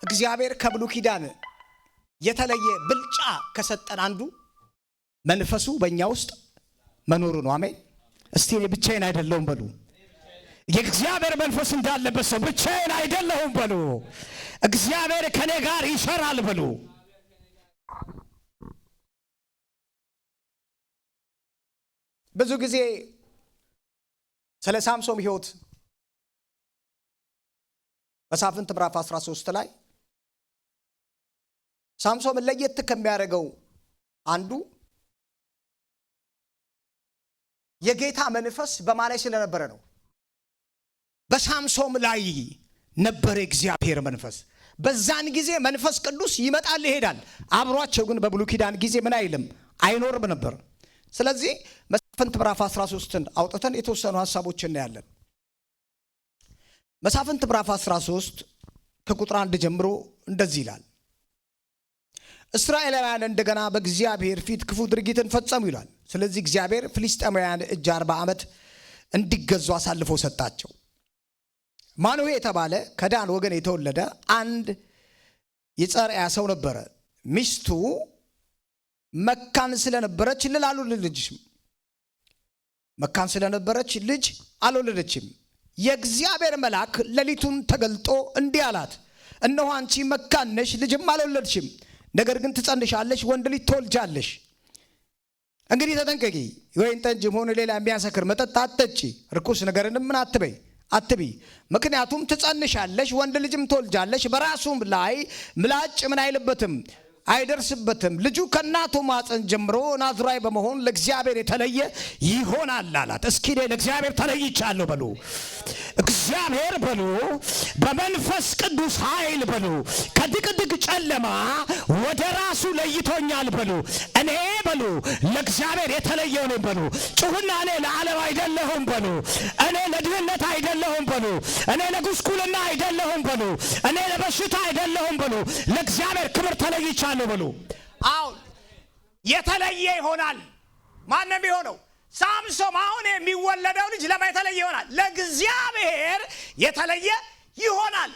እግዚአብሔር ከብሉይ ኪዳን የተለየ ብልጫ ከሰጠን አንዱ መንፈሱ በእኛ ውስጥ መኖሩ ነው። አሜን። እስቲ እኔ ብቻዬን አይደለሁም በሉ። የእግዚአብሔር መንፈስ እንዳለበት ሰው ብቻዬን አይደለሁም በሉ። እግዚአብሔር ከኔ ጋር ይሰራል በሉ። ብዙ ጊዜ ስለ ሳምሶን ሕይወት መሳፍንት ምዕራፍ 13 ላይ ሳምሶን ለየት ከሚያደርገው አንዱ የጌታ መንፈስ በማላይ ስለነበረ ነው። በሳምሶን ላይ ነበር እግዚአብሔር መንፈስ። በዛን ጊዜ መንፈስ ቅዱስ ይመጣል ይሄዳል። አብሯቸው ግን በብሉይ ኪዳን ጊዜ ምን አይልም አይኖርም ነበር። ስለዚህ መሳፍንት ምዕራፍ 13ን አውጥተን የተወሰኑ ሐሳቦችን እናያለን። መሳፍንት ምዕራፍ 13 ከቁጥር 1 ጀምሮ እንደዚህ ይላል። እስራኤላውያን እንደገና በእግዚአብሔር ፊት ክፉ ድርጊትን ፈጸሙ ይላል። ስለዚህ እግዚአብሔር ፍልስጤማውያን እጅ 40 ዓመት እንዲገዙ አሳልፎ ሰጣቸው። ማኑሄ የተባለ ከዳን ወገን የተወለደ አንድ የጸርያ ሰው ነበረ። ሚስቱ መካን ስለነበረች መካን ስለነበረች ልጅ አልወለደችም። የእግዚአብሔር መልአክ ሌሊቱን ተገልጦ እንዲህ አላት፣ እነሆ አንቺ መካን ነሽ፣ ልጅም አልወለድሽም። ነገር ግን ትጸንሻለሽ፣ ወንድ ልጅ ትወልጃለሽ። እንግዲህ ተጠንቀቂ፣ ወይን ጠጅም ሆነ ሌላ የሚያሰክር መጠጥ አትጠጪ፣ ርኩስ ነገርንም ምን አትብይ። ምክንያቱም ትጸንሻለሽ፣ ወንድ ልጅም ትወልጃለሽ። በራሱም ላይ ምላጭ ምን አይደርስበትም። ልጁ ከእናቱ ማፀን ጀምሮ ናዝራዊ በመሆን ለእግዚአብሔር የተለየ ይሆናል አላት። እስኪ ለእግዚአብሔር ተለይቻለሁ በሉ። እግዚአብሔር በሉ በመንፈስ ቅዱስ ኃይል በሉ ከድቅድቅ ጨለማ ወደ ራሱ ለይቶኛል በሉ። እኔ በሉ ለእግዚአብሔር የተለየው ነኝ በሉ። ጩሁና እኔ ለዓለም አይደለሁም በሉ። እኔ ለድህነት አይደለሁም በሉ። እኔ ለጉስቁልና አይደለሁም በሉ። እኔ ለበሽታ አይደለሁም በሉ። ለእግዚአብሔር ክብር ተለይቻለሁ በሉ። አሁን የተለየ ይሆናል። ማንም የሆነው ሳምሶን አሁን የሚወለደው ልጅ ለማ የተለየ ይሆናል? ለእግዚአብሔር የተለየ ይሆናል።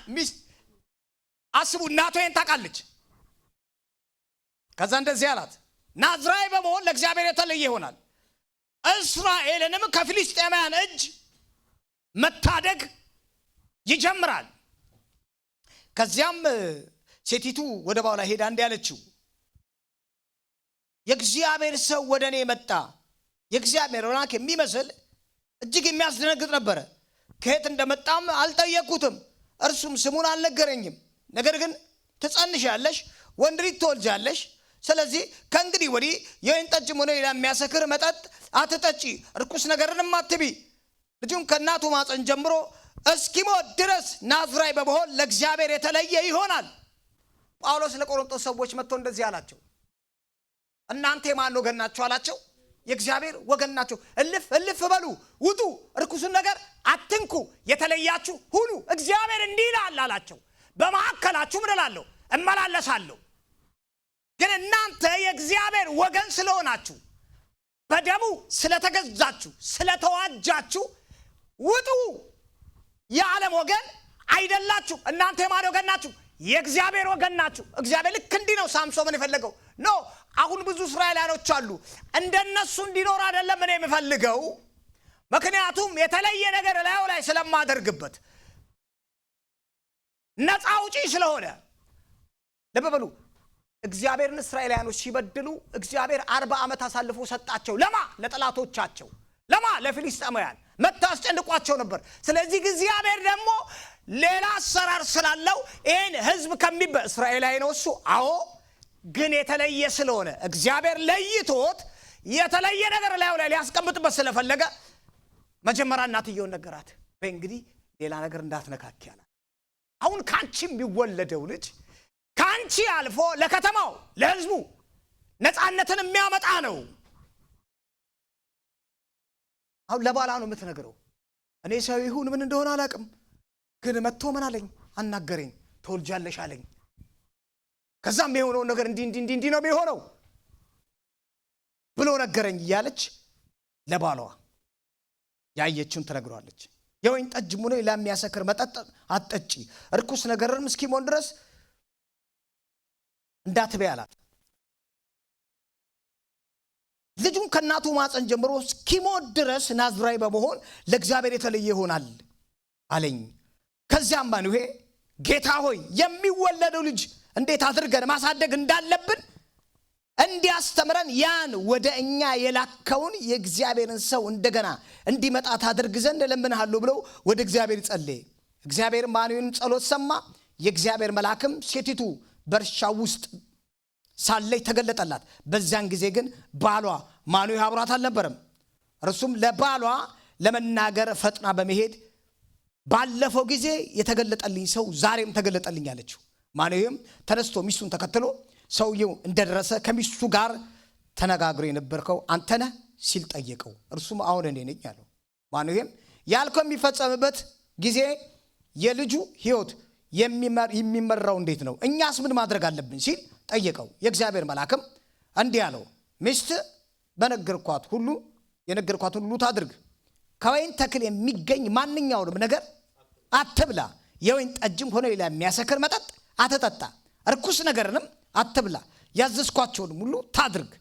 አስቡ፣ እናቱ ይሄን ታውቃለች። ከዛ እንደዚህ አላት፣ ናዝራዊ በመሆን ለእግዚአብሔር የተለየ ይሆናል። እስራኤልንም ከፍልስጤማውያን እጅ መታደግ ይጀምራል። ከዚያም ሴቲቱ ወደ ባሏ ሄዳ እንዲህ አለችው፣ የእግዚአብሔር ሰው ወደ እኔ መጣ። የእግዚአብሔር መልአክ የሚመስል እጅግ የሚያስደነግጥ ነበረ። ከየት እንደመጣም አልጠየቅኩትም፣ እርሱም ስሙን አልነገረኝም። ነገር ግን ትጸንሻለሽ፣ ወንድ ልጅ ትወልጃለሽ። ስለዚህ ከእንግዲህ ወዲህ የወይን ጠጅም ሆነ ሌላ የሚያሰክር መጠጥ አትጠጪ፣ ርኩስ ነገርንም አትብይ። ልጁም ከእናቱ ማፀን ጀምሮ እስኪሞት ድረስ ናዝራዊ በመሆን ለእግዚአብሔር የተለየ ይሆናል። ጳውሎስ ለቆሮንቶስ ሰዎች መጥቶ እንደዚህ አላቸው፣ እናንተ የማን ወገን ናችሁ አላቸው። የእግዚአብሔር ወገን ናቸው። እልፍ በሉ፣ ውጡ፣ ርኩሱን ነገር አትንኩ፣ የተለያችሁ ሁኑ። እግዚአብሔር እንዲህ ይላል አላቸው፣ በመካከላችሁ ምን እላለሁ? እመላለሳለሁ። ግን እናንተ የእግዚአብሔር ወገን ስለሆናችሁ፣ በደሙ ስለተገዛችሁ፣ ስለተዋጃችሁ ውጡ። የዓለም ወገን አይደላችሁ። እናንተ የማን ወገን ናችሁ? የእግዚአብሔር ወገን ናችሁ። እግዚአብሔር ልክ እንዲህ ነው ሳምሶንን የፈለገው። ኖ አሁን ብዙ እስራኤላውያኖች አሉ፣ እንደነሱ እንዲኖር አይደለም እኔ የምፈልገው። ምክንያቱም የተለየ ነገር ላዩ ላይ ስለማደርግበት ነፃ አውጪ ስለሆነ። ልብ በሉ፣ እግዚአብሔርን እስራኤላውያኖች ሲበድሉ እግዚአብሔር 40 ዓመት አሳልፎ ሰጣቸው። ለማ? ለጠላቶቻቸው። ለማ? ለፍልስጤማውያን መጥተው አስጨንቋቸው ነበር። ስለዚህ እግዚአብሔር ደግሞ ሌላ አሰራር ስላለው ይህን ህዝብ እስራኤላዊ ነው እሱ፣ አዎ፣ ግን የተለየ ስለሆነ እግዚአብሔር ለይቶት የተለየ ነገር ላይ ሊያስቀምጥበት ስለፈለገ መጀመሪያ እናትየውን ነገራት፣ በእንግዲህ ሌላ ነገር እንዳትነካኪ አላት። አሁን ካንቺ የሚወለደው ልጅ ካንቺ አልፎ ለከተማው ለህዝቡ ነፃነትን የሚያመጣ ነው። አሁን ለባላ ነው የምትነግረው። እኔ ሰው ይሁን ምን እንደሆነ አላውቅም፣ ግን መጥቶ ምን አለኝ? አናገረኝ፣ ትወልጃለሽ አለኝ። ከዛም የሆነው ነገር እንዲህ ነው የሚሆነው ብሎ ነገረኝ እያለች ለባሏ ያየችውን ትነግሯለች። የወይን ጠጅ ሆነ ለሚያሰክር መጠጥ አትጠጪ፣ ርኩስ ነገርም እስኪሞን ድረስ እንዳትበይ አላት። ልጁም ከእናቱ ማፀን ጀምሮ እስኪሞት ድረስ ናዝራዊ በመሆን ለእግዚአብሔር የተለየ ይሆናል አለኝ። ከዚያም ማኑሄ ጌታ ሆይ የሚወለደው ልጅ እንዴት አድርገን ማሳደግ እንዳለብን እንዲያስተምረን ያን ወደ እኛ የላከውን የእግዚአብሔርን ሰው እንደገና እንዲመጣ ታድርግ ዘንድ እለምንሃለሁ ብለው ወደ እግዚአብሔር ጸለየ። እግዚአብሔር ማኑሄን ጸሎት ሰማ። የእግዚአብሔር መልአክም ሴቲቱ በእርሻው ውስጥ ሳለች ተገለጠላት። በዚያን ጊዜ ግን ባሏ ማኑሄ አብሯት አልነበረም። እርሱም ለባሏ ለመናገር ፈጥና በመሄድ ባለፈው ጊዜ የተገለጠልኝ ሰው ዛሬም ተገለጠልኝ አለችው። ማኑሄም ተነስቶ ሚስቱን ተከትሎ ሰውየው እንደደረሰ ከሚስቱ ጋር ተነጋግሮ የነበርከው አንተ ነህ ሲል ጠየቀው። እርሱም አሁን እኔ ነኝ አለው። ማኑሄም ያልከው የሚፈጸምበት ጊዜ የልጁ ሕይወት የሚመራው እንዴት ነው? እኛስ ምን ማድረግ አለብን ሲል ጠየቀው። የእግዚአብሔር መልአክም እንዲህ አለው፣ ሚስት የነገርኳት ሁሉ ታድርግ። ከወይን ተክል የሚገኝ ማንኛውንም ነገር አትብላ። የወይን ጠጅም ሆነ ሌላ የሚያሰክር መጠጥ አትጠጣ። ርኩስ ነገርንም አትብላ። ያዘዝኳቸውን ሁሉ ታድርግ።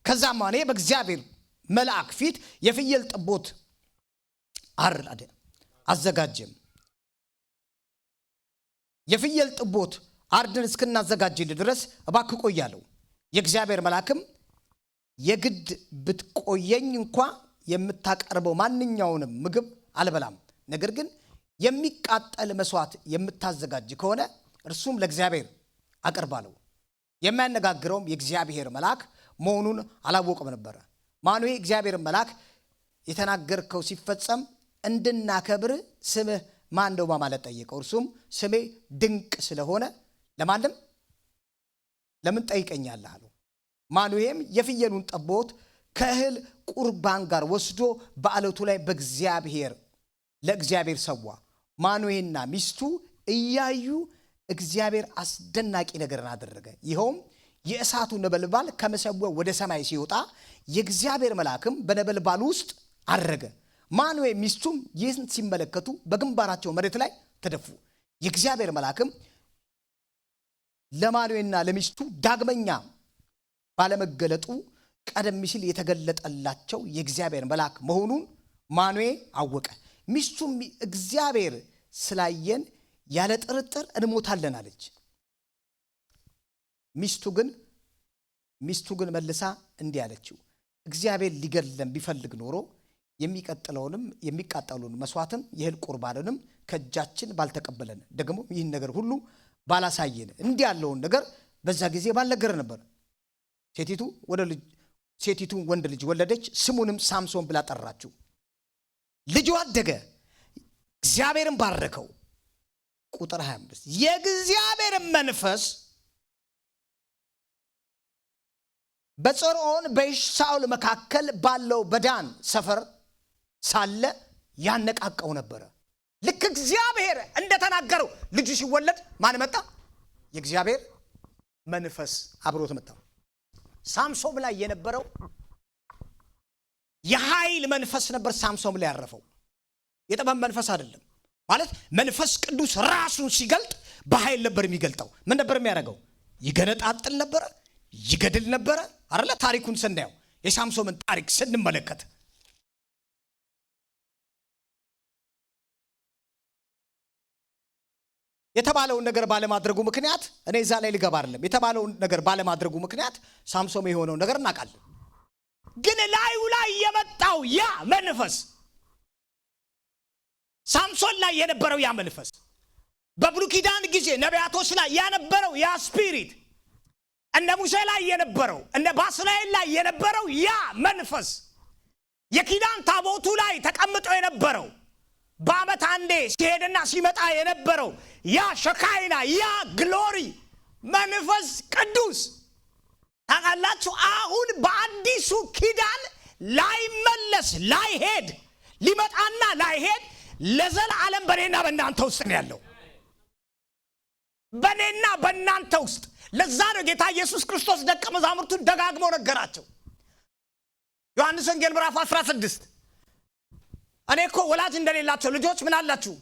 ከዛም እኔ በእግዚአብሔር መልአክ ፊት የፍየል ጠቦት አዘጋጀም። የፍየል ጠቦት አርደን እስክናዘጋጅል ድረስ እባክህ ቆይ አለው። የእግዚአብሔር መልአክም የግድ ብትቆየኝ እንኳ የምታቀርበው ማንኛውንም ምግብ አልበላም፣ ነገር ግን የሚቃጠል መስዋዕት የምታዘጋጅ ከሆነ እርሱም ለእግዚአብሔር አቀርባለሁ። የሚያነጋግረውም የእግዚአብሔር መልአክ መሆኑን አላወቀም ነበር። ማኑሄ እግዚአብሔር መልአክ የተናገርከው ሲፈጸም እንድናከብር ስምህ ማን ነው በማለት ጠየቀው። እርሱም ስሜ ድንቅ ስለሆነ ለምን ጠይቀኛለህ አለው። ማኑሄም የፍየሉን ጠቦት ከእህል ቁርባን ጋር ወስዶ በአለቱ ላይ ለእግዚአብሔር ሰዋ። ማኑሄና ሚስቱ እያዩ እግዚአብሔር አስደናቂ ነገርን አደረገ። ይኸውም የእሳቱ ነበልባል ከመሰዊያው ወደ ሰማይ ሲወጣ የእግዚአብሔር መልአክም በነበልባሉ ውስጥ አረገ። ማኑሄ ሚስቱም ይህን ሲመለከቱ በግንባራቸው መሬት ላይ ተደፉ። የእግዚአብሔር መልአክም ለማኑሄና ለሚስቱ ዳግመኛ ባለመገለጡ ቀደም ሲል የተገለጠላቸው የእግዚአብሔር መልአክ መሆኑን ማኑሄ አወቀ። ሚስቱም እግዚአብሔር ስላየን ያለ ጥርጥር እንሞታለን አለች። ሚስቱ ግን መልሳ እንዲህ አለችው፣ እግዚአብሔር ሊገድለን ቢፈልግ ኖሮ የሚቃጠሉን መስዋዕትም የእህል ቁርባንንም ከእጃችን ባልተቀበለን፣ ደግሞ ይህን ነገር ሁሉ ባላሳየን፣ እንዲህ ያለውን ነገር በዛ ጊዜ ባልነገረ ነበር። ሴቲቱ ወንድ ልጅ ወለደች፣ ስሙንም ሳምሶን ብላ ጠራችው። ልጁ አደገ፣ እግዚአብሔርን ባረከው። ቁጥር 25 የእግዚአብሔር መንፈስ በጾርዖን በኤሽታኦል መካከል ባለው በዳን ሰፈር ሳለ ያነቃቀው ነበረ። ልክ እግዚአብሔር እንደተናገረው ልጁ ሲወለድ ማን መጣ? የእግዚአብሔር መንፈስ አብሮት መጣ። ሳምሶን ላይ የነበረው የኃይል መንፈስ ነበር። ሳምሶን ላይ ያረፈው የጥበብ መንፈስ አይደለም። ማለት መንፈስ ቅዱስ ራሱን ሲገልጥ በኃይል ነበር የሚገልጠው። ምን ነበር የሚያደርገው? ይገነጣጥል ነበረ፣ ይገድል ነበረ አይደለ? ታሪኩን ስናየው የሳምሶንን ታሪክ ስንመለከት የተባለውን ነገር ባለማድረጉ ምክንያት እኔ እዛ ላይ ልገባ አይደለም። የተባለውን ነገር ባለማድረጉ ምክንያት ሳምሶን የሆነውን ነገር እናውቃለን። ግን ላዩ ላይ የመጣው ያ መንፈስ ሳምሶን ላይ የነበረው ያ መንፈስ በብሉይ ኪዳን ጊዜ ነቢያቶች ላይ ያነበረው ያ ስፒሪት እነ ሙሴ ላይ የነበረው እነ ባስልኤል ላይ የነበረው ያ መንፈስ የኪዳን ታቦቱ ላይ ተቀምጦ የነበረው በዓመት አንዴ ሲሄድና ሲመጣ የነበረው ያ ሸካይና ያ ግሎሪ መንፈስ ቅዱስ ታውቃላችሁ። አሁን በአዲሱ ኪዳን ላይመለስ ላይሄድ ሊመጣና ላይሄድ ለዘላለም በኔና በእናንተ ውስጥ ነው ያለው። በኔና በእናንተ ውስጥ። ለዛ ነው ጌታ ኢየሱስ ክርስቶስ ደቀ መዛሙርቱን ደጋግሞ ነገራቸው። ዮሐንስ ወንጌል ምዕራፍ 16 እኔ እኮ ወላጅ እንደሌላቸው ልጆች ምን አላችሁ?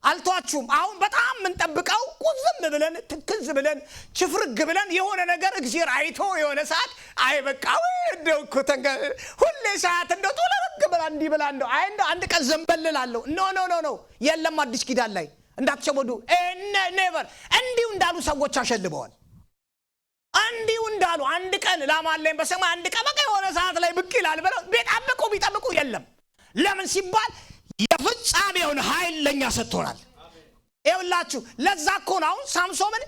አልቷችሁም። አሁን በጣም ምንጠብቀው ቁዝም ብለን ትክዝ ብለን ችፍርግ ብለን የሆነ ነገር እግዚአብሔር አይቶ የሆነ ሰዓት አይ በቃ እንደው እኮ ሁሌ ሰዓት እንደው ተለረግ ብላ እንዲህ ብላ እንደው አይ እንደው አንድ ቀን ዘንበልላለሁ። ኖ የለም አዲስ ኪዳን ላይ እንዳትሸወዱ። ኔቨር እንዲሁ እንዳሉ ሰዎች አሸልበዋል። እንዲሁ እንዳሉ አንድ ቀን ላማለኝ በሰማይ አንድ ቀን በቃ የሆነ ሰዓት ላይ ብቅ ይላል ብለው ቢጠብቁ የለም። ለምን ሲባል የፍጻሜውን ኃይል ለኛ ሰጥቶናል። ይኸውላችሁ ለዛ እኮ ነው አሁን ሳምሶንን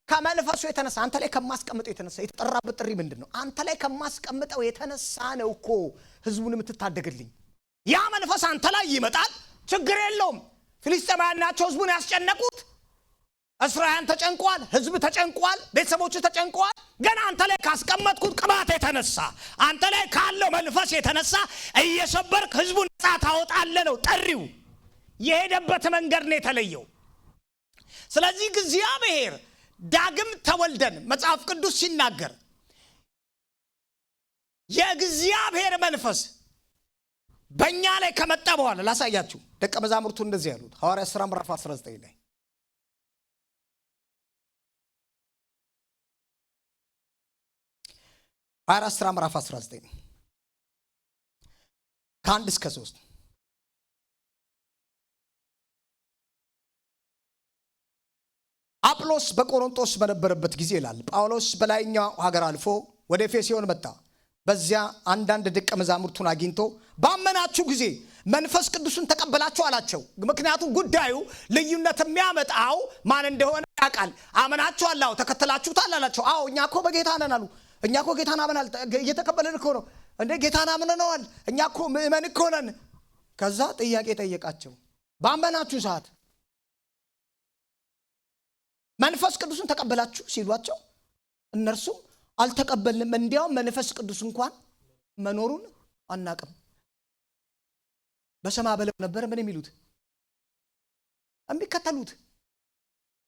ከመንፈሱ የተነሳ አንተ ላይ ከማስቀምጠው የተነሳ የተጠራበት ጥሪ ምንድነው? አንተ ላይ ከማስቀምጠው የተነሳ ነው እኮ ህዝቡን የምትታደግልኝ። ያ መንፈስ አንተ ላይ ይመጣል፣ ችግር የለውም። ፍልስጤማውያን ናቸው ህዝቡን ያስጨነቁት። እስራኤል ተጨንቋል፣ ህዝብ ተጨንቋል፣ ቤተሰቦች ተጨንቋል። ገና አንተ ላይ ካስቀመጥኩት ቅባት የተነሳ አንተ ላይ ካለው መንፈስ የተነሳ እየሰበርክ ህዝቡን ነፃ ታወጣለህ ነው ጥሪው። የሄደበት መንገድ ነው የተለየው። ስለዚህ እግዚአብሔር ዳግም ተወልደን መጽሐፍ ቅዱስ ሲናገር የእግዚአብሔር መንፈስ በእኛ ላይ ከመጣ በኋላ ላሳያችሁ። ደቀ መዛሙርቱ እንደዚህ ያሉት ሐዋርያት ሥራ ምዕራፍ 19 ላይ ሐዋርያት ሥራ ምዕራፍ 19 ከ1 እስከ 3 አጵሎስ በቆሮንቶስ በነበረበት ጊዜ ይላል ጳውሎስ በላይኛው ሀገር አልፎ ወደ ኤፌሶን መጣ። በዚያ አንዳንድ ደቀ መዛሙርቱን አግኝቶ ባመናችሁ ጊዜ መንፈስ ቅዱስን ተቀበላችሁ አላቸው። ምክንያቱም ጉዳዩ ልዩነት የሚያመጣው ማን እንደሆነ ያውቃል። አመናችሁ አላው ተከተላችሁታል አላቸው። አዎ እኛ እኮ በጌታ ነን አሉ። እኛ እኮ ጌታን አመናል እየተቀበልን እኮ ነው እንዴ ጌታን አመነናል። እኛ እኮ ምእመን እኮ ነን። ከዛ ጥያቄ ጠየቃቸው። ባመናችሁ ሰዓት መንፈስ ቅዱስን ተቀበላችሁ ሲሏቸው እነርሱም አልተቀበልንም፣ እንዲያውም መንፈስ ቅዱስ እንኳን መኖሩን አናቅም። በሰማ በለው ነበር ምን የሚሉት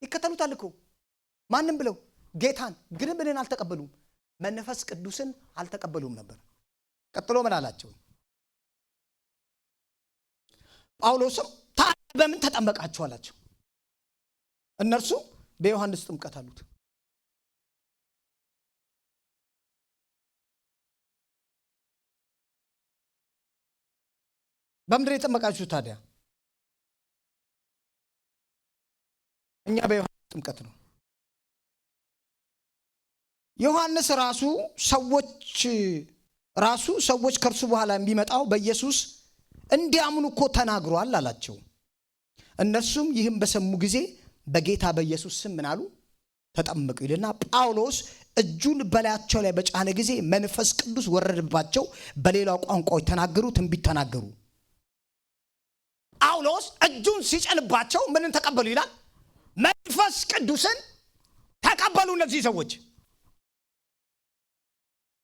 ይከተሉታል እኮ ማንም ብለው ጌታን ግን ምንን አልተቀበሉም፣ መንፈስ ቅዱስን አልተቀበሉም ነበር። ቀጥሎ ምን አላቸው? ጳውሎስም ታዲያ በምን ተጠመቃችሁ አላቸው። እነርሱ በዮሐንስ ጥምቀት አሉት። በምድር የተጠመቃችሁ ታዲያ? እኛ በዮሐንስ ጥምቀት ነው። ዮሐንስ ራሱ ሰዎች ከእርሱ በኋላ የሚመጣው በኢየሱስ እንዲያምኑ እኮ ተናግሯል አላቸው። እነርሱም ይህም በሰሙ ጊዜ በጌታ በኢየሱስ ስም ምን አሉ? ተጠመቁ ይልና ጳውሎስ እጁን በላያቸው ላይ በጫነ ጊዜ መንፈስ ቅዱስ ወረደባቸው፣ በሌላው ቋንቋዎች ተናገሩ፣ ትንቢት ተናገሩ። ጳውሎስ እጁን ሲጨንባቸው ምንን ተቀበሉ ይላል? መንፈስ ቅዱስን ተቀበሉ እነዚህ ሰዎች።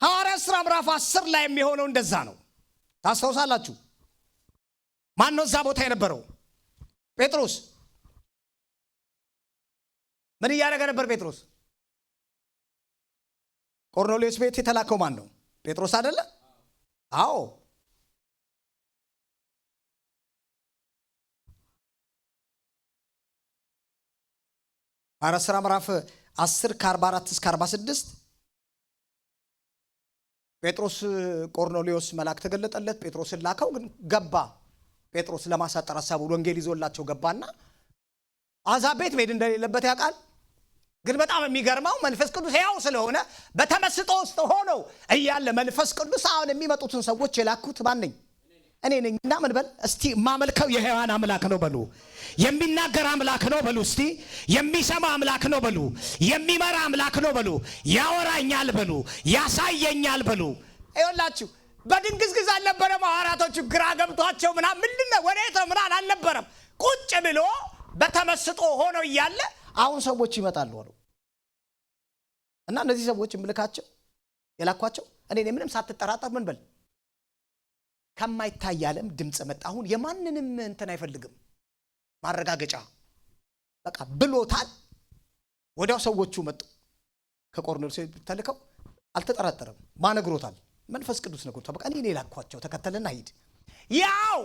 ሐዋርያት ሥራ ምዕራፍ 10 ላይ የሚሆነው እንደዛ ነው። ታስታውሳላችሁ? ማን ነው እዛ ቦታ የነበረው? ጴጥሮስ። ምን እያደረገ ነበር ጴጥሮስ? ቆርኔሌዎስ ቤት የተላከው ማን ነው? ጴጥሮስ አይደለ? አዎ። ሐዋርያት ሥራ ምዕራፍ 10 ከ44 እስከ 46 ጴጥሮስ ቆርኔሌዎስ መልአክ ተገለጠለት፣ ጴጥሮስን ላከው። ግን ገባ። ጴጥሮስ ለማሳጠር ሐሳቡ ወንጌል ይዞላቸው ገባና አሕዛብ ቤት መሄድ እንደሌለበት ያውቃል። ግን በጣም የሚገርመው መንፈስ ቅዱስ ሕያው ስለሆነ በተመስጦ ውስጥ ሆኖ እያለ መንፈስ ቅዱስ አሁን የሚመጡትን ሰዎች የላኩት ማን ነኝ? እኔ ነኝ። እና ምን በል እስቲ ማመልከው የሕያዋን አምላክ ነው በሉ፣ የሚናገር አምላክ ነው በሉ፣ እስቲ የሚሰማ አምላክ ነው በሉ፣ የሚመራ አምላክ ነው በሉ፣ ያወራኛል በሉ፣ ያሳየኛል በሉ። ይኸውላችሁ በድንግዝግዝ አልነበረም። ሐዋርያቶቹ ግራ ገብቷቸው ምንድነው ወዴት ነው ምናምን አልነበረም። ቁጭ ብሎ በተመስጦ ሆኖ እያለ አሁን ሰዎች ይመጣሉ አሉ። እና እነዚህ ሰዎች ምልካቸው የላኳቸው እኔ ምንም ሳትጠራጠር ምን በል ከማይታይ ዓለም ድምጽ መጣ። አሁን የማንንም እንትን አይፈልግም ማረጋገጫ፣ በቃ ብሎታል። ወዲያው ሰዎቹ መጡ። ከቆርኔሌዎስ ተልከው አልተጠራጠረም። ማነግሮታል? መንፈስ ቅዱስ ነግሮታል። በቃ እኔ ላኳቸው፣ ተከተልና ሂድ። ያው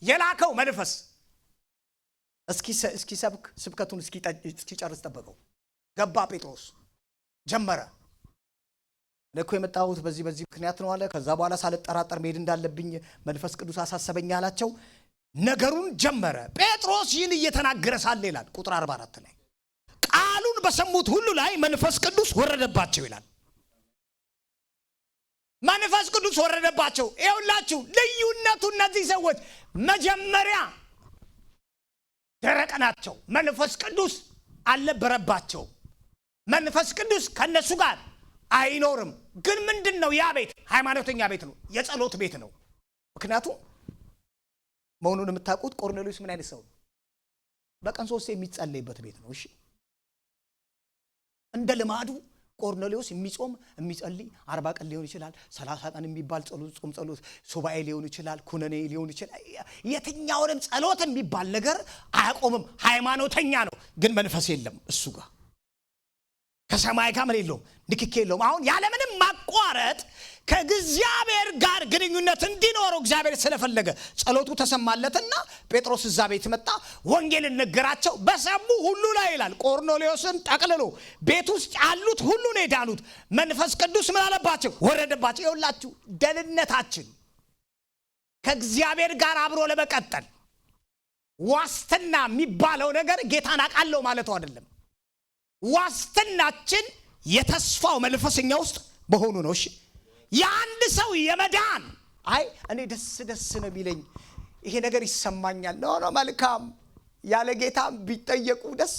የላከው መንፈስ እስኪ ሰብክ ስብከቱን እስኪ ጨርስ ጠበቀው። ገባ ጴጥሮስ ጀመረ። ለኮ የመጣሁት በዚህ ምክንያት ነው አለ። ከዛ በኋላ ሳልጠራጠር መሄድ እንዳለብኝ መንፈስ ቅዱስ አሳሰበኝ አላቸው። ነገሩን ጀመረ። ጴጥሮስ ይህን እየተናገረ ሳለ ይላል ቁጥር 44 ላይ ቃሉን በሰሙት ሁሉ ላይ መንፈስ ቅዱስ ወረደባቸው ይላል። መንፈስ ቅዱስ ወረደባቸው። ይኸውላችሁ ልዩነቱ እነዚህ ሰዎች መጀመሪያ ደረቅ ናቸው። መንፈስ ቅዱስ አልነበረባቸው። መንፈስ ቅዱስ ከነሱ ጋር አይኖርም። ግን ምንድነው ያ ቤት? ሃይማኖተኛ ቤት ነው፣ የጸሎት ቤት ነው። ምክንያቱም መሆኑን የምታውቁት ቆርኔሌዎስ ምን አይነት ሰው ነው? በቀን 3 የሚጸለይበት ቤት ነው። እሺ እንደ ልማዱ ቆርኔሌዎስ የሚጾም የሚጸልይ 40 ቀን ሊሆን ይችላል፣ 30 ቀን የሚባል ጾም ጸሎት ሱባኤ ሊሆን ይችላል፣ ኩነኔ ሊሆን ይችላል። የትኛውንም ጸሎት የሚባል ነገር አያቆምም። ሃይማኖተኛ ነው፣ ግን መንፈስ የለም እሱ ጋር። ከሰማይ ጋር ምን የለውም፣ ንክኪ የለውም። አሁን ያለምንም ማቋረጥ ከእግዚአብሔር ጋር ግንኙነት እንዲኖረው እግዚአብሔር ስለፈለገ ጸሎቱ ተሰማለትና ጴጥሮስ እዛ ቤት መጣ፣ ወንጌልን ነገራቸው። በሰሙ ሁሉ ላይ ይላል ቆርኔሌዎስን ጠቅልሎ ቤት ውስጥ ያሉት ሁሉ ነው የዳኑት። መንፈስ ቅዱስ ምን አለባቸው? ወረደባቸው። ይኸውላችሁ ደህንነታችን ከእግዚአብሔር ጋር አብሮ ለመቀጠል ዋስትና የሚባለው ነገር ጌታን አውቃለሁ ማለቱ አይደለም። ዋስትናችን የተስፋው መንፈስኛ ውስጥ በሆኑ ነው። እሺ የአንድ ሰው የመዳን እኔ ደስ ነው የሚለኝ ይሄ ነገር ይሰማኛል ነው መልካም ያለ ጌታ ቢጠየቁ ደስ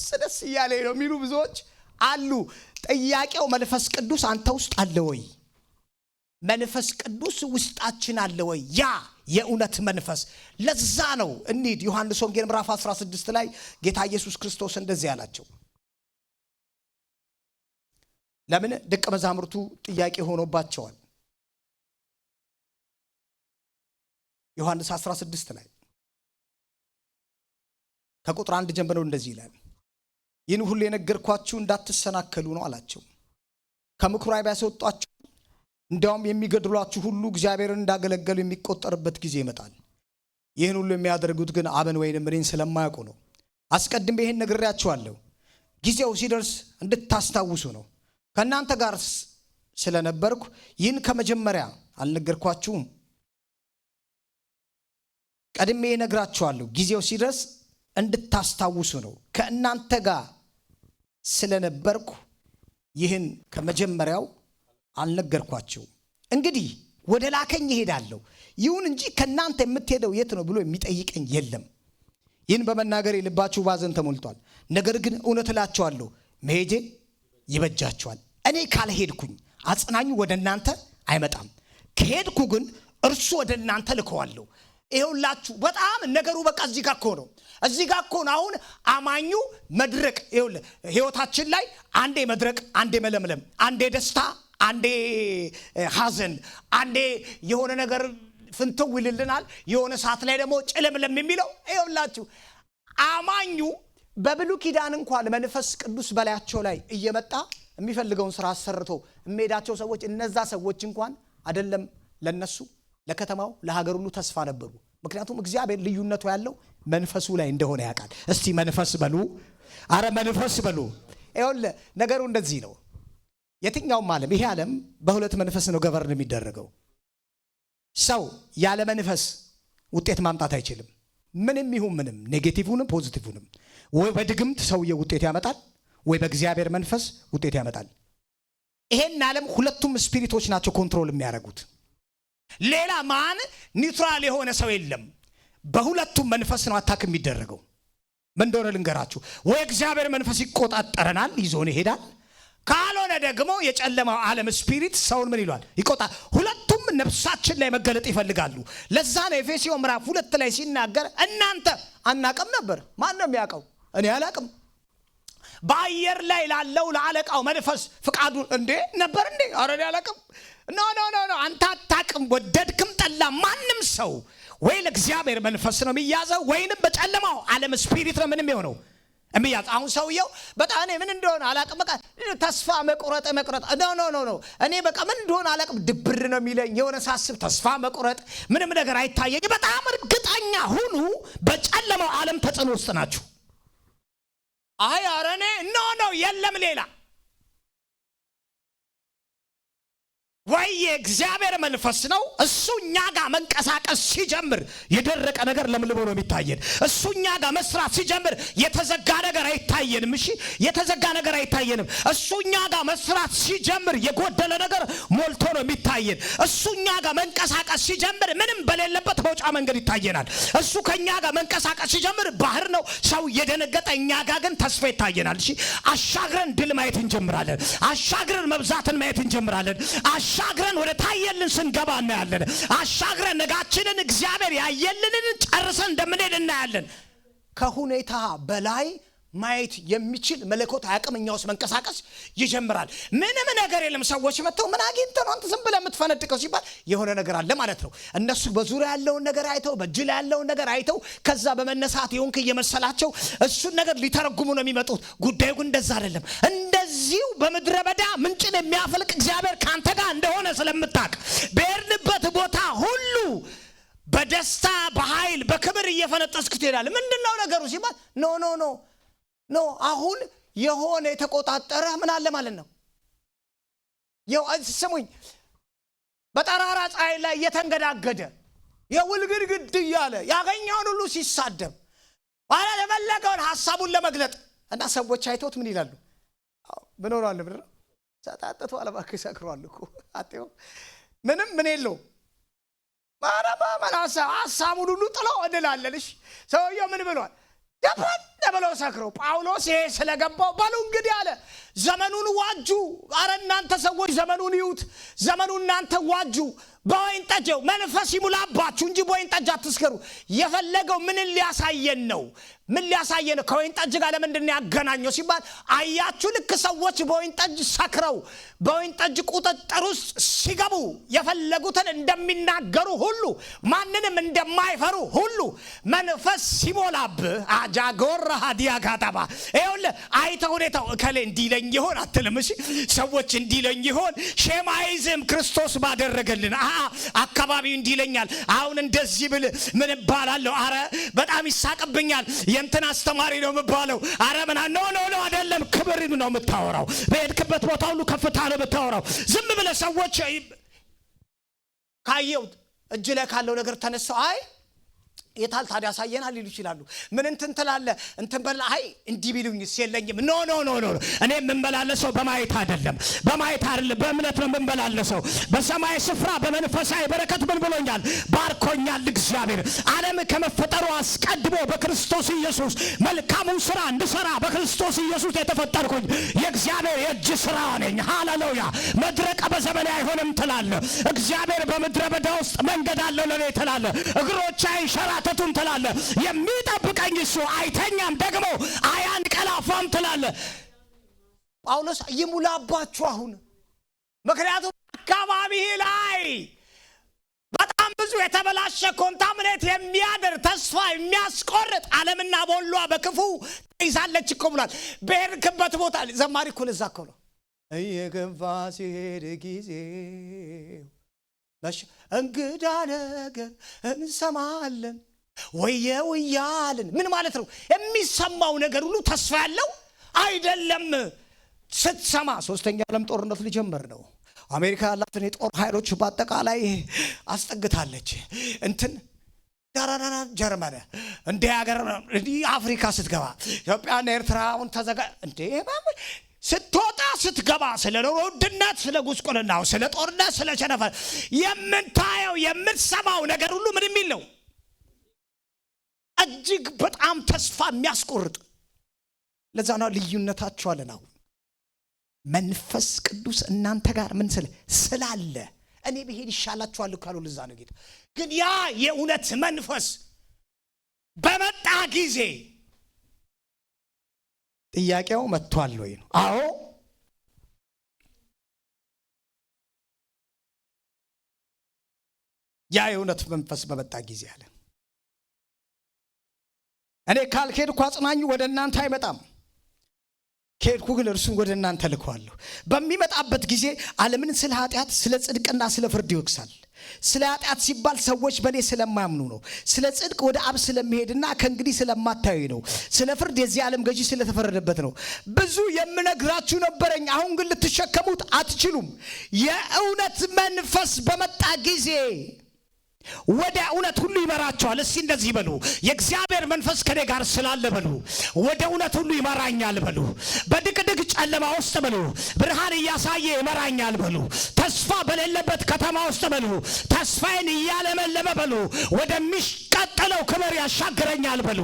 እያለ ነው የሚሉ ብዙዎች አሉ። ጥያቄው መንፈስ ቅዱስ አንተ ውስጥ አለ ወይ? መንፈስ ቅዱስ ውስጣችን አለ ወይ? ያ የእውነት መንፈስ። ለዛ ነው እንሂድ ዮሐንስ ወንጌል ምዕራፍ 16 ላይ ጌታ ኢየሱስ ክርስቶስ እንደዚህ ያላቸው። ለምን ደቀ መዛሙርቱ ጥያቄ ሆኖባቸዋል። ዮሐንስ 16 ላይ ከቁጥር 1 ጀምሮ እንደዚህ ይላል። ይህን ሁሉ የነገርኳችሁ እንዳትሰናከሉ ነው አላቸው። ከምኩራብ ያስወጣችሁ እንዲያውም የሚገድሏችሁ ሁሉ እግዚአብሔርን እንዳገለገሉ የሚቆጠርበት ጊዜ ይመጣል። ይህን ሁሉ የሚያደርጉት ግን አብን ወይንም እኔን ስለማያውቁ ነው። አስቀድሜ ይህን ነግሬያችኋለሁ፣ ጊዜው ሲደርስ እንድታስታውሱ ነው። ከእናንተ ጋር ስለነበርኩ ይህን ከመጀመሪያ አልነገርኳችሁም? ቀድሜ ነግራችኋለሁ፣ ጊዜው ሲደርስ እንድታስታውሱ ነው። ከእናንተ ጋር ስለነበርኩ ይህን ከመጀመሪያው አልነገርኳችሁም። እንግዲህ ወደ ላከኝ እሄዳለሁ፣ ይሁን እንጂ ከእናንተ የምትሄደው የት ነው ብሎ የሚጠይቀኝ የለም። ይህን በመናገር ልባችሁ ባዘን ተሞልቷል። ነገር ግን እውነት እላችኋለሁ መሄጄ ይበጃችኋል። እኔ ካልሄድኩኝ አጽናኙ ወደ እናንተ አይመጣም፣ ከሄድኩ ግን እርሱ ወደ እናንተ ልከዋለሁ። ይኸውላችሁ በጣም ነገሩ በቃ እዚህ ጋር እኮ ነው። አሁን አማኙ መድረቅ ህይወታችን ላይ አንዴ መድረቅ፣ አንዴ መለምለም፣ አንዴ ደስታ፣ አንዴ ሐዘን፣ አንዴ የሆነ ነገር ፍንትው ይልልናል፣ የሆነ ሰዓት ላይ ደግሞ ጨለምለም የሚለው ይኸውላችሁ አማኙ በብሉይ ኪዳን እንኳን መንፈስ ቅዱስ በላያቸው ላይ እየመጣ የሚፈልገውን ስራ አሰርቶ የሚሄዳቸው ሰዎች እነዛ ሰዎች እንኳን አይደለም ለነሱ ለከተማው ለሀገር ሁሉ ተስፋ ነበሩ። ምክንያቱም እግዚአብሔር ልዩነቱ ያለው መንፈሱ ላይ እንደሆነ ያውቃል። እስቲ መንፈስ በሉ፣ አረ መንፈስ በሉ። ይኸውልህ ነገሩ እንደዚህ ነው። የትኛውም ዓለም ይሄ ዓለም በሁለት መንፈስ ነው ገቨርን የሚደረገው። ሰው ያለ መንፈስ ውጤት ማምጣት አይችልም። ምንም ይሁን ምንም፣ ኔጌቲቭንም ፖዚቲቭንም፣ ወይ በድግምት ሰውዬ ውጤት ያመጣል፣ ወይ በእግዚአብሔር መንፈስ ውጤት ያመጣል። ይሄን ዓለም ሁለቱም ስፒሪቶች ናቸው ኮንትሮል የሚያደርጉት። ሌላ ማን ኒውትራል የሆነ ሰው የለም። በሁለቱም መንፈስ ነው አታክ የሚደረገው። ምን እንደሆነ ልንገራችሁ። ወይ እግዚአብሔር መንፈስ ይቆጣጠረናል፣ ይዞን ይሄዳል። ካልሆነ ደግሞ የጨለማው ዓለም ስፒሪት ሰውን ምን ይሏል? ይቆጣል። ሁለቱም ነፍሳችን ላይ መገለጥ ይፈልጋሉ። ለዛ ነው ኤፌሶን ምዕራፍ 2 ላይ ሲናገር እናንተ አናቅም ነበር። ማን ነው የሚያውቀው? እኔ አላቅም። በአየር ላይ ላለው ለአለቃው መንፈስ ፍቃዱን እንዴ ነበር እንዴ? አረ እኔ አላቅም። ኖ አንተ አታቅም። ወደድክም ጠላ ማንም ሰው ወይ ለእግዚአብሔር መንፈስ ነው የሚያዘው ወይንም በጨለማው ዓለም ስፒሪት ነው ምንም የሆነው የሚያዝ። አሁን ሰውየው በጣም እኔ ምን እንደሆነ አላቅም። በቃ ተስፋ መቁረጥ ኖ እኔ በቃ ምን እንደሆነ አላቅም። ድብር ነው የሚለኝ የሆነ ሳስብ ተስፋ መቁረጥ ምንም ነገር አይታየኝ። በጣም እርግጠኛ ሁኑ፣ በጨለማው ዓለም ተጽዕኖ ውስጥ ናችሁ። አይ አረኔ ኖ የለም ሌላ ወይ እግዚአብሔር መንፈስ ነው። እሱኛ ጋር መንቀሳቀስ ሲጀምር የደረቀ ነገር ለምልሞ ነው የሚታየን። እሱኛ ጋር መስራት ሲጀምር የተዘጋ ነገር አይታየንም። እሺ የተዘጋ ነገር አይታየንም። እሱኛ ጋር መስራት ሲጀምር የጎደለ ነገር ሞልቶ ነው የሚታየን። እሱኛ ጋር መንቀሳቀስ ሲጀምር ምንም በሌለበት መውጫ መንገድ ይታየናል። እሱ ከኛ ጋር መንቀሳቀስ ሲጀምር ባህር ነው ሰው የደነገጠ፣ እኛ ጋር ግን ተስፋ ይታየናል። እሺ አሻግረን ድል ማየት እንጀምራለን። አሻግረን መብዛትን ማየት እንጀምራለን። አሻግረን ወደ ታየልን ስንገባ እናያለን። አሻግረን ነጋችንን እግዚአብሔር ያየልንን ጨርሰን እንደምንሄድ እናያለን። ከሁኔታ በላይ ማየት የሚችል መለኮት አቅምኛ ውስጥ መንቀሳቀስ ይጀምራል። ምንም ነገር የለም። ሰዎች መጥተው ምን አግኝተህ ነው አንተ ዝም ብለህ የምትፈነድቀው ሲባል የሆነ ነገር አለ ማለት ነው። እነሱ በዙሪያ ያለውን ነገር አይተው በእጅ ላይ ያለውን ነገር አይተው ከዛ በመነሳት የሆንክ እየመሰላቸው እሱን ነገር ሊተረጉሙ ነው የሚመጡት። ጉዳዩ ግን እንደዛ አይደለም። እንደዚሁ በምድረ በዳ ምንጭን የሚያፈልቅ እግዚአብሔር ካንተ ጋር እንደሆነ ስለምታውቅ በሄድንበት ቦታ ሁሉ በደስታ በኃይል በክብር እየፈነጠስክ ትሄዳለህ። ምንድነው ነገሩ ሲባል ኖ አሁን የሆነ የተቆጣጠረ ምን አለ ማለት ነው። ስሙኝ፣ በጠራራ ፀሐይ ላይ እየተንገዳገደ የውልግድግድ እያለ ያገኘውን ሁሉ ሲሳደብ ባለ ለመለቀውን ሐሳቡን ለመግለጥ እና ሰዎች አይተውት ምን ይላሉ? ብኖራል ብር ሰጣጣቱ አለባክ ሰክሯል እኮ አጤው ምንም ምን የለው ማራባ ማራሳ ሐሳቡን ሁሉ ጥሎ ወደላለልሽ ሰውየው ምን ብሏል? ደብረው ሰክሮ ጳውሎስ ይሄ ስለገባው ባሉ እንግዲህ አለ ዘመኑን ዋጁ። አረ እናንተ ሰዎች ዘመኑን ይዩት። ዘመኑን እናንተ ዋጁ። በወይን ጠጅው መንፈስ ይሙላባችሁ እንጂ በወይን ጠጅ አትስከሩ። የፈለገው ምን ሊያሳየን ነው? ምን ሊያሳየን ነው? ከወይን ጠጅ ጋር ለምንድን ነው ያገናኘው ሲባል አያችሁ፣ ልክ ሰዎች በወይን ጠጅ ሰክረው በወይን ጠጅ ቁጥጥር ውስጥ ሲገቡ የፈለጉትን እንደሚናገሩ ሁሉ ማንንም እንደማይፈሩ ሁሉ መንፈስ ሲሞላብህ አጃጎራ ሀዲያ ጋጣባ ይኸውልህ አይተህ ሁኔታው እከሌ እንዲለኝ ይሆን አትልም። እሺ ሰዎች እንዲለኝ ይሆን ሼማይዝም ክርስቶስ ባደረገልን አካባቢው እንዲለኛል አሁን እንደዚህ ብል ምን ባላለሁ? አረ በጣም ይሳቅብኛል። የእንትን አስተማሪ ነው የምባለው። አረ ምና ኖ አይደለም። ክብር ነው የምታወራው። በሄድክበት ቦታ ሁሉ ከፍታ ነው የምታወራው። ዝም ብለህ ሰዎች ካየው እጅ ላይ ካለው ነገር ተነሳው አይ የታል ታዲያ ያሳየናል ሊሉ ይችላሉ። ምን እንትን ትላለህ እንትን በላ አይ እንዲህ ቢሉኝስ የለኝም። ኖ እኔ የምንበላለሰው በማየት አይደለም፣ በእምነት ነው የምንበላለሰው። በሰማይ ስፍራ በመንፈሳዊ በረከት ምን ብሎኛል? ባርኮኛል እግዚአብሔር። ዓለም ከመፈጠሩ አስቀድሞ በክርስቶስ ኢየሱስ መልካሙን ስራ እንድሰራ በክርስቶስ ኢየሱስ የተፈጠርኩኝ የእግዚአብሔር የእጅ ስራ ነኝ። ሃሌሉያ። መድረቅ በዘመኔ አይሆንም ትላለህ። እግዚአብሔር በምድረ በዳ ውስጥ መንገድ አለው ለኔ ትላለህ። እግሮቼ አይንሸራተቱም ትላለህ። የሚጠብቀኝ እሱ አይተኛም ደግሞ አያንቀላፋም ትላለህ። ጳውሎስ ይሙላባችሁ አሁን። ምክንያቱም አካባቢ ላይ በጣም ብዙ የተበላሸ ኮንታሚኔት የሚያደር ተስፋ የሚያስቆርጥ ዓለምና ቦሏ በክፉ ይዛለች እኮ ብሏል። በሄድክበት ቦታ ዘማሪ እኮ ለዛ እኮ ነው እየገፋ ሲሄድ ጊዜው እንግዳ ነገር እንሰማለን ወየው እያልን ምን ማለት ነው? የሚሰማው ነገር ሁሉ ተስፋ ያለው አይደለም። ስትሰማ ሶስተኛው ዓለም ጦርነት ሊጀምር ነው። አሜሪካ ያላትን የጦር ኃይሎች በአጠቃላይ አስጠግታለች። እንትን ዳራዳራ ጀርመን እንደ ሀገር አፍሪካ ስትገባ ኢትዮጵያና ኤርትራውን ተዘጋ እንደ ስትወጣ ስትገባ ስለ ኑሮ ውድነት፣ ስለ ጉስቁልናው፣ ስለ ጦርነት፣ ስለ ቸነፈር የምታየው የምትሰማው ነገር ሁሉ ምን የሚል ነው? እጅግ በጣም ተስፋ የሚያስቆርጥ። ለዛ ነው ልዩነታችሁ አለ ነው። መንፈስ ቅዱስ እናንተ ጋር ምን ስላለ እኔ ብሄድ ይሻላችኋል ካሉ ለዛ ነው ጌታ። ግን ያ የእውነት መንፈስ በመጣ ጊዜ ጥያቄው መጥቷል ወይ ነው? አዎ ያ የእውነት መንፈስ በመጣ ጊዜ አለ እኔ ካልሄድኩ አጽናኙ ወደ እናንተ አይመጣም፣ ከሄድኩ ግን እርሱን ወደ እናንተ ልኳለሁ። በሚመጣበት ጊዜ ዓለምን ስለ ኃጢአት፣ ስለ ጽድቅና ስለ ፍርድ ይወቅሳል። ስለ ኃጢአት ሲባል ሰዎች በእኔ ስለማያምኑ ነው። ስለ ጽድቅ ወደ አብ ስለሚሄድና ከእንግዲህ ስለማታዩ ነው። ስለ ፍርድ የዚህ ዓለም ገዢ ስለተፈረደበት ነው። ብዙ የምነግራችሁ ነበረኝ፣ አሁን ግን ልትሸከሙት አትችሉም። የእውነት መንፈስ በመጣ ጊዜ ወደ እውነት ሁሉ ይመራቸዋል። እስቲ እንደዚህ በሉ፣ የእግዚአብሔር መንፈስ ከኔ ጋር ስላለ በሉ፣ ወደ እውነት ሁሉ ይመራኛል በሉ። በድቅድቅ ጨለማ ውስጥ በሉ ብርሃን እያሳየ ይመራኛል በሉ። ተስፋ በሌለበት ከተማ ውስጥ በሉ ተስፋዬን እያለመለመ በሉ ወደሚቀጥለው ክብር ያሻግረኛል በሉ።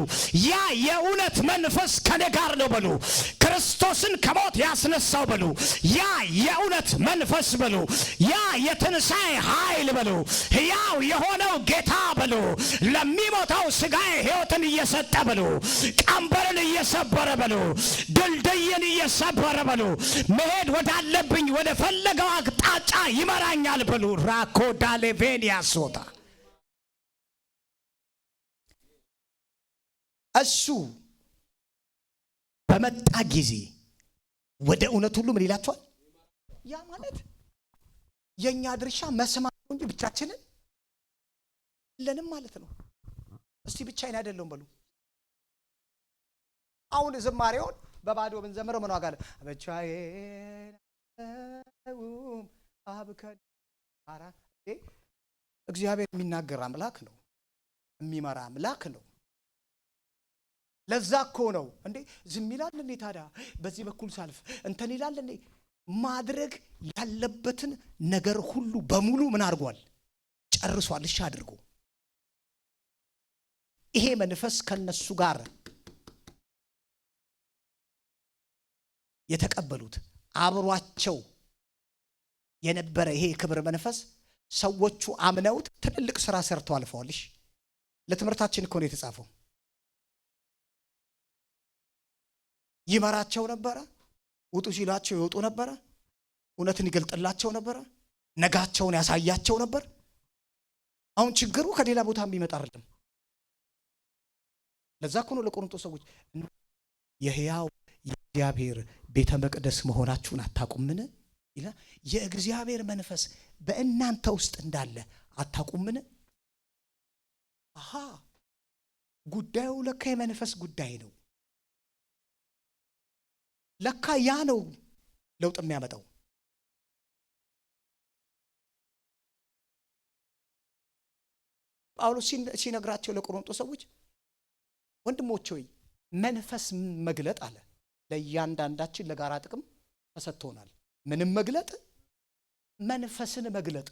ያ የእውነት መንፈስ ከኔ ጋር ነው በሉ። ክርስቶስን ከሞት ያስነሳው በሉ ያ የእውነት መንፈስ በሉ። ያ የትንሣኤ ኃይል በሉ ሕያው የሆነው ጌታ በሉ ለሚሞተው ሥጋዬ ሕይወትን እየሰጠ በሉ ቀንበርን እየሰበረ በሉ ድልድይን እየሰበረ በሉ መሄድ ወዳለብኝ ወደ ፈለገው አቅጣጫ ይመራኛል በሉ። ራኮዳሌቬኒያ ሶታ እሱ በመጣ ጊዜ ወደ እውነት ሁሉ ምን ይላቸዋል? ያ ማለት የኛ ድርሻ መስማት ነው እንጂ ብቻችንን ለንም ማለት ነው። እስቲ ብቻዬን አይደለም በሉ። አሁን ዝማሬውን በባዶ ብንዘምረው ምን ዋጋ አለ? ብቻዬን አብከን አራ እግዚአብሔር የሚናገር አምላክ ነው፣ የሚመራ አምላክ ነው። ለዛ እኮ ነው እንዴ ዝም ይላል እንዴ ታዲያ በዚህ በኩል ሳልፍ እንተን ይላል እንዴ? ማድረግ ያለበትን ነገር ሁሉ በሙሉ ምን አድርጓል? ጨርሷል። እሺ አድርጎ ይሄ መንፈስ ከነሱ ጋር የተቀበሉት አብሯቸው የነበረ ይሄ ክብር መንፈስ ሰዎቹ አምነውት ትልልቅ ስራ ሰርተው አልፈዋል። እሺ ለትምህርታችን እኮ ነው የተጻፈው። ይመራቸው ነበረ፣ ውጡ ሲላቸው ይወጡ ነበረ፣ እውነትን ይገልጥላቸው ነበረ፣ ነጋቸውን ያሳያቸው ነበር። አሁን ችግሩ ከሌላ ቦታ የሚመጣ አይደለም። ለዛ እኮ ነው ለቆሮንቶስ ሰዎች የሕያው የእግዚአብሔር ቤተ መቅደስ መሆናችሁን አታውቁምን ይላል። የእግዚአብሔር መንፈስ በእናንተ ውስጥ እንዳለ አታውቁምን? አሃ ጉዳዩ ለካ የመንፈስ ጉዳይ ነው። ለካ ያ ነው ለውጥ የሚያመጣው። ጳውሎስ ሲነግራቸው ለቆሮንቶስ ሰዎች ወንድሞች ሆይ መንፈስ መግለጥ አለ ለእያንዳንዳችን ለጋራ ጥቅም ተሰጥቶናል። ምንም መግለጥ? መንፈስን መግለጥ።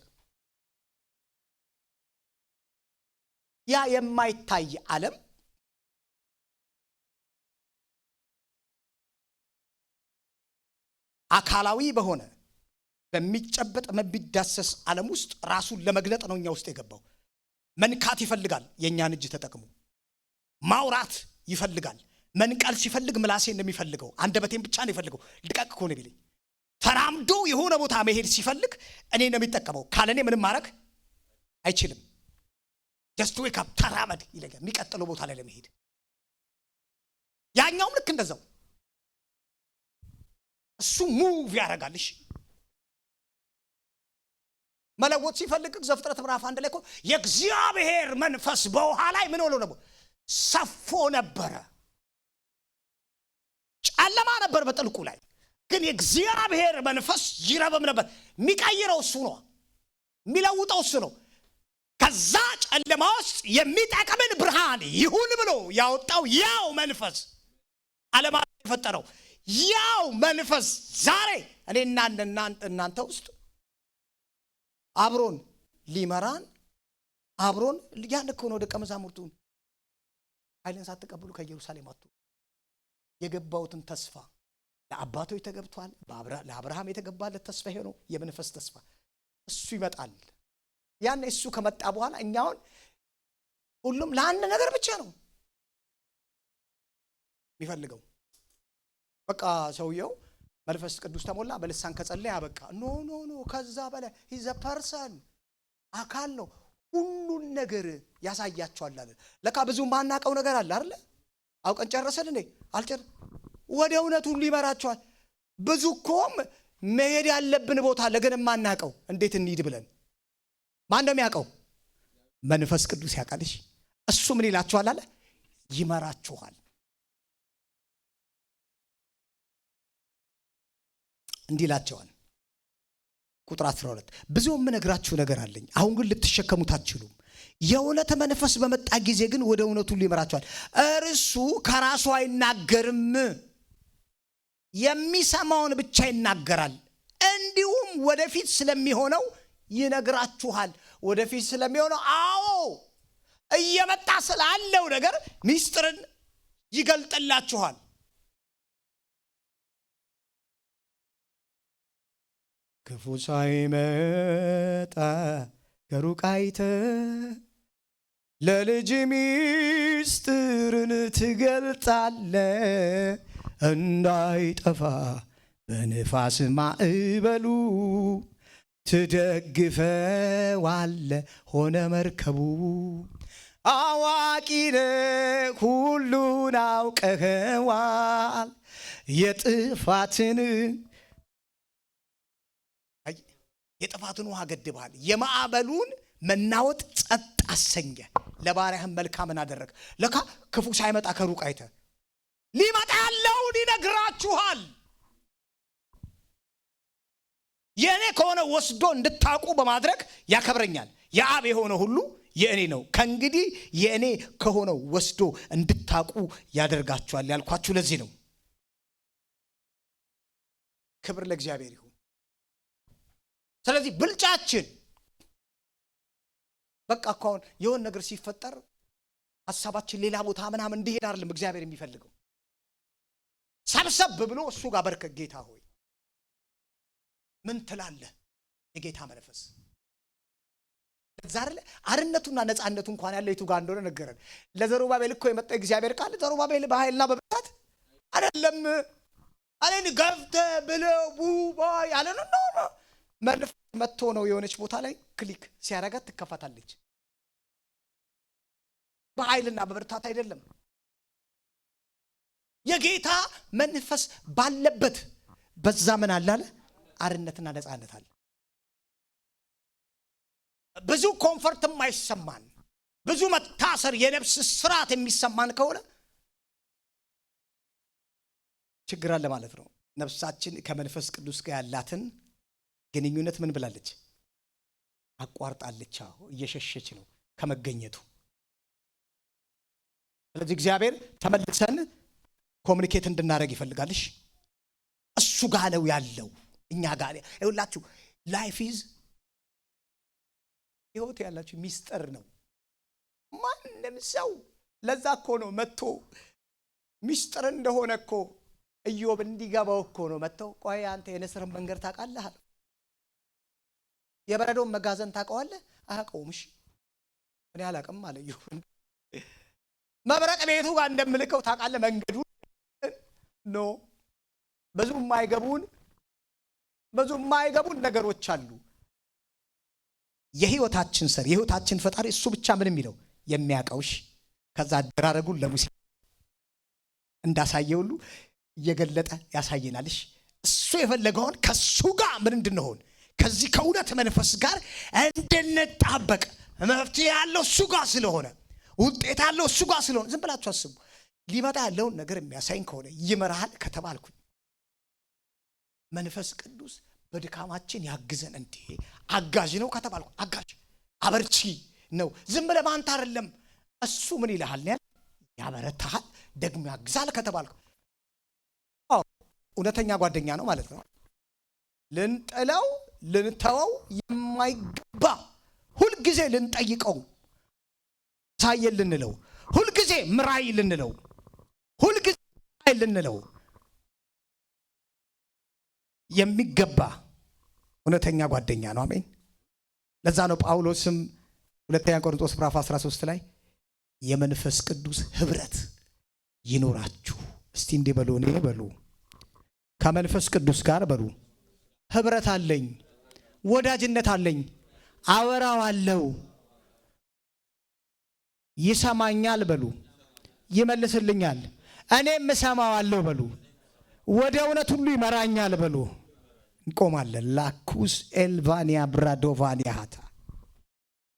ያ የማይታይ ዓለም አካላዊ በሆነ በሚጨበጥ በሚዳሰስ ዓለም ውስጥ ራሱን ለመግለጥ ነው እኛ ውስጥ የገባው። መንካት ይፈልጋል፣ የእኛን እጅ ተጠቅሞ ማውራት ይፈልጋል። መንቀል ሲፈልግ ምላሴን ነው የሚፈልገው፣ አንደበቴን ብቻ ነው የሚፈልገው። ልቀቅ እኮ ነው ቢለኝ ተራምዶ የሆነ ቦታ መሄድ ሲፈልግ እኔ ነው የሚጠቀመው። ካለኔ ምንም ማድረግ አይችልም። ጀስት ዌክ አፕ ተራመድ ይለኛል የሚቀጥለው ቦታ ላይ ለመሄድ። ያኛውም ልክ እንደዛው እሱ ሙቭ ያደርጋልሽ። መለወጥ ሲፈልግ ዘፍጥረት ምዕራፍ 1 ላይ እኮ የእግዚአብሔር መንፈስ በውሃ ላይ ምን ሆኖ ነበር? ሰፎ ነበረ። ጨለማ ነበር በጥልቁ ላይ፣ ግን የእግዚአብሔር መንፈስ ይረበም ነበር። የሚቀይረው እሱ ነው፣ የሚለውጠው እሱ ነው። ከዛ ጨለማ ውስጥ የሚጠቅምን ብርሃን ይሁን ብሎ ያወጣው ያው መንፈስ ዓለማት የፈጠረው ያው መንፈስ ዛሬ እኔና እናንተ ውስጥ አብሮን ሊመራን አብሮን ያን እኮ ነው። ደቀ መዛሙርቱን ኃይልን ሳትቀበሉ ከኢየሩሳሌም አትውጡ፣ የገባውትን ተስፋ ለአባቶች ተገብቷል። ለአብርሃም የተገባለት ተስፋ ይሄ ነው፣ የመንፈስ ተስፋ። እሱ ይመጣል። ያን እሱ ከመጣ በኋላ እኛውን ሁሉም ለአንድ ነገር ብቻ ነው የሚፈልገው። በቃ ሰውየው መንፈስ ቅዱስ ተሞላ፣ በልሳን ከጸለየ አበቃ። ኖ ኖ ኖ፣ ከዛ በላይ ሂዝ አ ፐርሰን፣ አካል ነው። ሁሉን ነገር ያሳያቸዋል አለ። ለካ ብዙ ማናቀው ነገር አለ አይደል? አውቀን ጨረሰን እንዴ? አልጨር ወደ እውነት ሁሉ ይመራቸዋል። ብዙ እኮም መሄድ ያለብን ቦታ ለገን ማናቀው እንዴት እንሂድ ብለን ማን ነው የሚያውቀው? መንፈስ ቅዱስ ያውቃልሽ። እሱ ምን ይላችኋል አለ? ይመራችኋል። እንዲህ ይላቸዋል ቁጥር 12 ብዙ የምነግራችሁ ነገር አለኝ፣ አሁን ግን ልትሸከሙት አትችሉም። የእውነት መንፈስ በመጣ ጊዜ ግን ወደ እውነቱ ሁሉ ይመራችኋል። እርሱ ከራሱ አይናገርም፣ የሚሰማውን ብቻ ይናገራል። እንዲሁም ወደፊት ስለሚሆነው ይነግራችኋል። ወደፊት ስለሚሆነው አዎ እየመጣ ስላለው ነገር ሚስጥርን ይገልጥላችኋል። ክፉ ሳይመጣ ከሩቅ አይተህ ለልጅ ሚስጥርን ትገልጣለህ። እንዳይጠፋ በንፋስ ማዕበሉ ትደግፈዋለህ ሆነ መርከቡ። አዋቂ ነህ ሁሉን አውቀኸዋል። የጥፋትን ውሃ ገድበሃል። የማዕበሉን መናወጥ ጸጥ አሰኘ። ለባሪያህም መልካምን አደረግ። ለካ ክፉ ሳይመጣ ከሩቅ አይተህ ሊመጣ ያለውን ይነግራችኋል። የእኔ ከሆነ ወስዶ እንድታውቁ በማድረግ ያከብረኛል። የአብ የሆነ ሁሉ የእኔ ነው። ከእንግዲህ የእኔ ከሆነው ወስዶ እንድታውቁ ያደርጋችኋል ያልኳችሁ ለዚህ ነው። ክብር ለእግዚአብሔር ይሁን። ስለዚህ ብልጫችን በቃ እኮ አሁን የሆነ ነገር ሲፈጠር ሐሳባችን ሌላ ቦታ ምናምን እንዲሄድ አይደለም እግዚአብሔር የሚፈልገው። ሰብሰብ ብሎ እሱ ጋር በርከክ ጌታ ሆይ ምን ትላለህ? የጌታ መንፈስ ዛሬ አርነቱና ነፃነቱ እንኳን ያለው የቱ ጋር እንደሆነ ነገረን። ለዘሩባቤል እኮ የመጣው እግዚአብሔር ቃል ዘሩባቤል በኃይልና በብርታት አይደለም አለን ገፍተህ ብለው ቡባ ያለ ነው። መንፈስ መጥቶ ነው የሆነች ቦታ ላይ ክሊክ ሲያረጋት ትከፋታለች። በኃይልና በብርታት አይደለም። የጌታ መንፈስ ባለበት በዛ ምን አለ? አርነትና ነፃነት አለ። ብዙ ኮምፎርት የማይሰማን ብዙ መታሰር የነፍስ ስርዓት የሚሰማን ከሆነ ችግር አለ ማለት ነው። ነፍሳችን ከመንፈስ ቅዱስ ጋር ያላትን ግንኙነት ምን ብላለች? አቋርጣለች። እየሸሸች ነው ከመገኘቱ። ስለዚህ እግዚአብሔር ተመልሰን ኮሙኒኬት እንድናደርግ ይፈልጋልሽ። እሱ ጋር ነው ያለው፣ እኛ ጋር ይኸውላችሁ። ላይፍ ኢዝ ህይወት ያላችሁ ሚስጥር ነው። ማንም ሰው ለዛ እኮ ነው መጥቶ ሚስጥር እንደሆነ እኮ ኢዮብ እንዲገባው እኮ ነው መጥተው ቆይ አንተ የንስርን መንገድ ታውቃለህ? የበረዶን መጋዘን ታውቀዋለህ? አያውቀውም። እሺ እኔ አላውቅም አለ ኢዮብ። መብረቅ ቤቱ ጋር እንደምልከው ታውቃለህ መንገዱ? ኖ ብዙ የማይገቡን ነገሮች አሉ። የህይወታችን ሰር የህይወታችን ፈጣሪ እሱ ብቻ ምን የሚለው የሚያውቀውሽ። ከዛ አደራረጉን ለሙሴ እንዳሳየ ሁሉ እየገለጠ ያሳየናልሽ። እሱ የፈለገውን ከሱ ጋር ምን እንድንሆን ከዚህ ከእውነት መንፈስ ጋር እንድንጣበቅ መፍትሄ ያለው እሱ ጋር ስለሆነ ውጤት ያለው እሱ ጋር ስለሆነ ዝም ብላችሁ አስቡ። ሊመጣ ያለውን ነገር የሚያሳይን ከሆነ ይመራሃል ከተባልኩኝ መንፈስ ቅዱስ በድካማችን ያግዘን። እንዴ አጋዥ ነው ከተባልኩ አጋዥ አበርቺ ነው። ዝም ብለህ ማንተ አይደለም። እሱ ምን ይልሃል? ያበረታሃል፣ ደግሞ ያግዛል ከተባልኩ እውነተኛ ጓደኛ ነው ማለት ነው። ልንጥለው ልንተወው የማይገባ ሁልጊዜ ልንጠይቀው ሳየን ልንለው ሁልጊዜ ምራይ ልንለው ሁልጊዜ ልንለው የሚገባ እውነተኛ ጓደኛ ነው። አሜን። ለዛ ነው ጳውሎስም ሁለተኛ ቆሮንቶስ ምዕራፍ 13 ላይ የመንፈስ ቅዱስ ህብረት ይኖራችሁ። እስቲ እንዲህ በሉ፣ እኔ በሉ ከመንፈስ ቅዱስ ጋር በሉ ህብረት አለኝ፣ ወዳጅነት አለኝ፣ አወራዋለሁ፣ ይሰማኛል በሉ፣ ይመልስልኛል፣ እኔም እሰማዋለሁ በሉ፣ ወደ እውነት ሁሉ ይመራኛል በሉ። እንቆማለን። ላኩስ ኤልቫኒያ ብራዶቫኒያ ሃታ